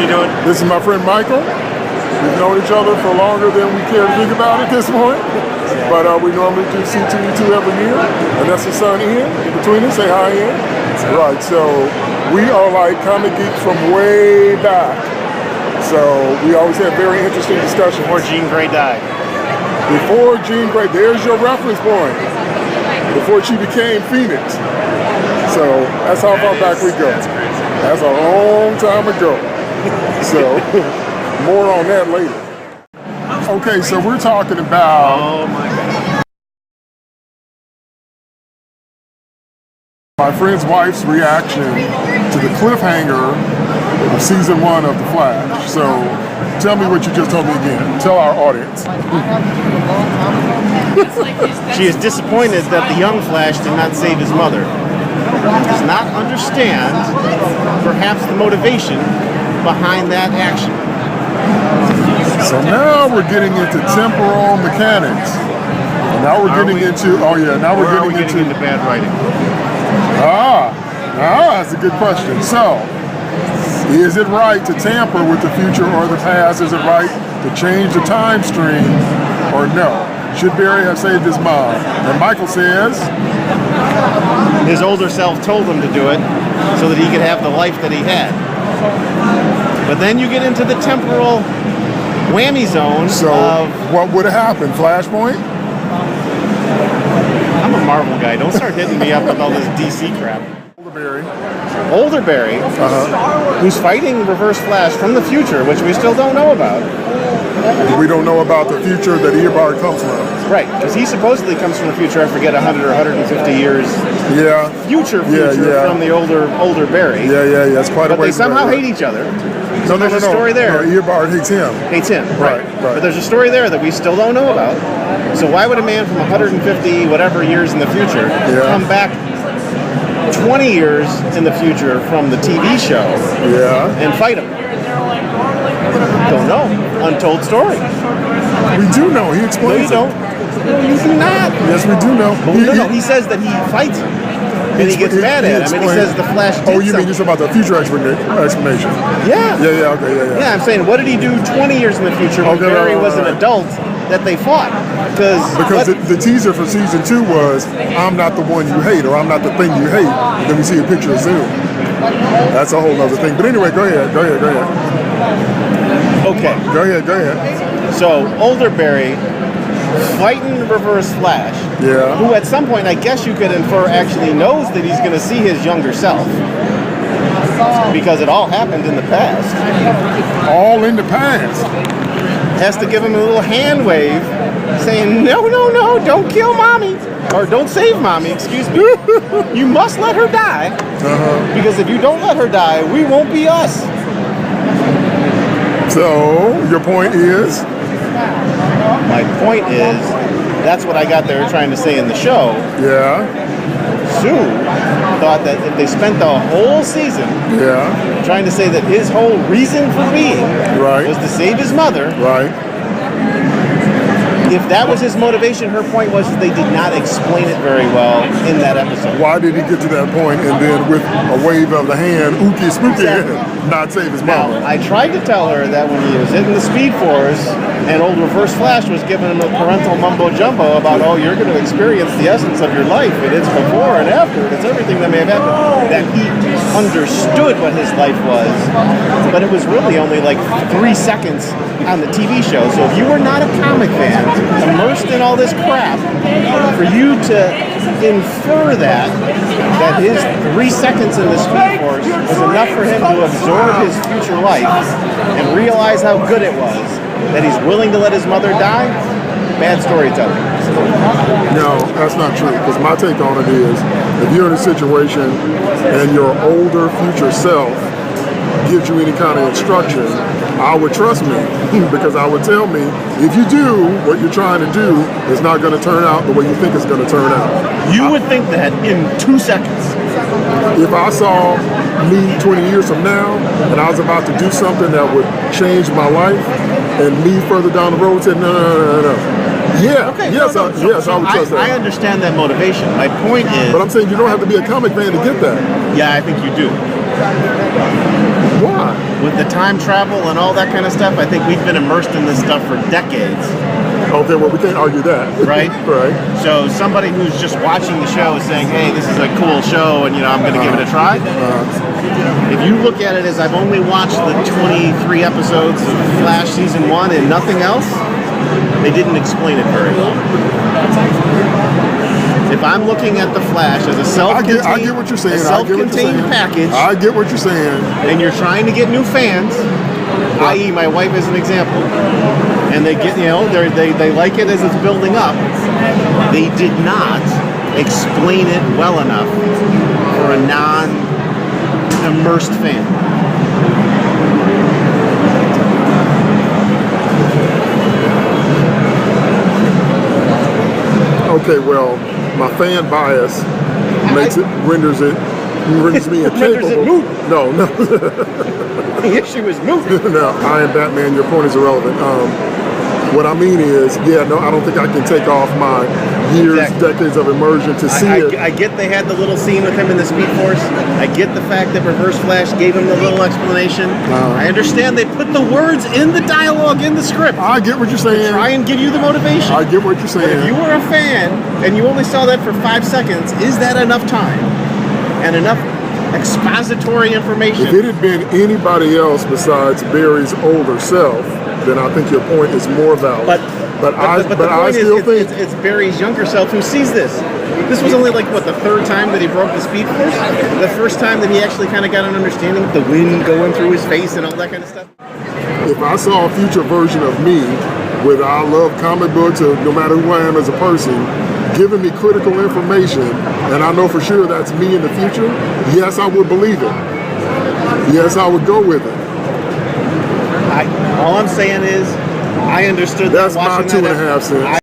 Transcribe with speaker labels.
Speaker 1: doing?
Speaker 2: This is my friend Michael. We've known each other for longer than we care to think about at this point. But we normally do C2E2 every year. And that's his son Ian. In between us, say hi Ian. Right, so we are like comic geeks from way back. So we always have very interesting discussions.
Speaker 1: Before Jean Grey died.
Speaker 2: Before Jean Grey, there's your reference point. Before she became Phoenix. So that's how far back we go. That's a long time ago. So more on that later. Okay, so we're talking about.
Speaker 1: Oh my God.
Speaker 2: My friend's wife's reaction to the cliffhanger of season 1 of The Flash. So tell me what you just told me again. Tell our audience.
Speaker 1: She is disappointed that the young Flash did not save his mother. Does not understand perhaps the motivation behind that action.
Speaker 2: So now we're getting into temporal mechanics. And now we're getting into
Speaker 1: bad writing.
Speaker 2: That's a good question. So, is it right to tamper with the future or the past? Is it right to change the time stream or no? Should Barry have saved his mom? And Michael says
Speaker 1: his older self told him to do it so that he could have the life that he had. But then you get into the temporal whammy zone.
Speaker 2: So what would have happened? Flashpoint?
Speaker 1: I'm a Marvel guy. Don't start hitting me up with all this DC crap. Older Barry, who's fighting Reverse Flash from the future, which we still don't know about.
Speaker 2: We don't know about the future that Eobard comes from.
Speaker 1: Right, because he supposedly comes from the future, I forget, 100 or 150 years.
Speaker 2: Yeah.
Speaker 1: Future from the older Barry.
Speaker 2: Yeah. It's quite a
Speaker 1: way. But they somehow hate each other.
Speaker 2: So
Speaker 1: there's a story there.
Speaker 2: No, Eobard hates him.
Speaker 1: Right. But there's a story there that we still don't know about. So why would a man from 150 whatever years in the future come back 20 years in the future from the TV show and fight him? Don't know. Untold story.
Speaker 2: We do know. He explains.
Speaker 1: No, you don't. No, you do not.
Speaker 2: Yes, we do know.
Speaker 1: He says that he fights him. And he gets mad at him, and he says the Flash did
Speaker 2: you mean just about the future explanation?
Speaker 1: Yeah.
Speaker 2: Okay.
Speaker 1: Yeah, I'm saying, what did he do 20 years in the future when Barry was an adult that they fought?
Speaker 2: Because the teaser for season 2 was, I'm not the one you hate, or I'm not the thing you hate. Then we see a picture of Zoom. That's a whole other thing. But anyway, go ahead.
Speaker 1: Okay.
Speaker 2: Go ahead.
Speaker 1: So, older Barry fighting Reverse Flash, who at some point, I guess you could infer, actually knows that he's going to see his younger self. Because it all happened in the past.
Speaker 2: All in the past.
Speaker 1: Has to give him a little hand wave saying, no, don't kill mommy. Or don't save mommy, excuse me. You must let her die. Because if you don't let her die, we won't be us.
Speaker 2: So, your point is?
Speaker 1: My point is, that's what I got there trying to say in the show.
Speaker 2: Yeah.
Speaker 1: Sue thought that if they spent the whole season trying to say that his whole reason for being was to save his mother.
Speaker 2: Right.
Speaker 1: If that was his motivation, her point was they did not explain it very well in that episode.
Speaker 2: Why did he get to that point and then with a wave of the hand, ookie spooky, not save his mom?
Speaker 1: Now, I tried to tell her that when he was hitting the Speed Force and old Reverse Flash was giving him a parental mumbo-jumbo about, you're going to experience the essence of your life, and it's before and after, and it's everything that may have happened, that he understood what his life was, but it was really only like 3 seconds on the TV show. So if you were not a comic fan, immersed in all this crap, for you to infer that his 3 seconds in the Speed Force was enough for him to absorb his future life and realize how good it was that he's willing to let his mother die, bad storytelling.
Speaker 2: No, that's not true, because my take on it is, if you're in a situation and your older future self gives you any kind of instruction, I would trust me, because I would tell me, if you do what you're trying to do, it's not going to turn out the way you think it's going to turn out.
Speaker 1: You would think that in 2 seconds.
Speaker 2: If I saw me 20 years from now, and I was about to do something that would change my life, and me further down the road said, no. Yeah,
Speaker 1: okay,
Speaker 2: yes, I would trust that.
Speaker 1: I understand that motivation. My point is...
Speaker 2: But I'm saying you don't have to be a comic fan to get that.
Speaker 1: Yeah, I think you do.
Speaker 2: Why?
Speaker 1: With the time travel and all that kind of stuff, I think we've been immersed in this stuff for decades.
Speaker 2: Okay, well, we can't argue that.
Speaker 1: Right?
Speaker 2: Right.
Speaker 1: So somebody who's just watching the show is saying, hey, this is a cool show and, I'm going to give it a try. If you look at it as I've only watched the 23 episodes of Flash Season 1 and nothing else, they didn't explain it very well. If I'm looking at the Flash as a self-contained,
Speaker 2: I get what you're saying.
Speaker 1: self-contained package,
Speaker 2: I get what you're saying.
Speaker 1: and you're trying to get new fans, i.e. my wife is an example, and they get, they like it as it's building up, they did not explain it well enough for a non-immersed fan.
Speaker 2: Okay, well, my fan bias renders me incapable.
Speaker 1: Renders it moot.
Speaker 2: No.
Speaker 1: The issue is moot.
Speaker 2: No, I am Batman. Your point is irrelevant. What I mean is, I don't think I can take off my years, decades of immersion to see it.
Speaker 1: I get they had the little scene with him in the Speed Force. I get the fact that Reverse Flash gave him the little explanation. I understand they put the words in the dialogue in the script.
Speaker 2: I get what you're saying.
Speaker 1: Try and give you the motivation.
Speaker 2: I get what you're
Speaker 1: But
Speaker 2: saying.
Speaker 1: if you were a fan and you only saw that for 5 seconds, is that enough time and enough expository information?
Speaker 2: If it had been anybody else besides Barry's older self, then I think your point is more valid. But I still think
Speaker 1: it's Barry's younger self who sees this. This was only the third time that he broke the Speed Force? The first time that he actually kind of got an understanding of the wind going through his face and all that kind of stuff?
Speaker 2: if I saw a future version of me, whether I love comic books or no matter who I am as a person, giving me critical information, and I know for sure that's me in the future, yes, I would believe it. Yes, I would go with it.
Speaker 1: All I'm saying is, I understood
Speaker 2: That's
Speaker 1: that
Speaker 2: my
Speaker 1: watching
Speaker 2: 2.5 cents.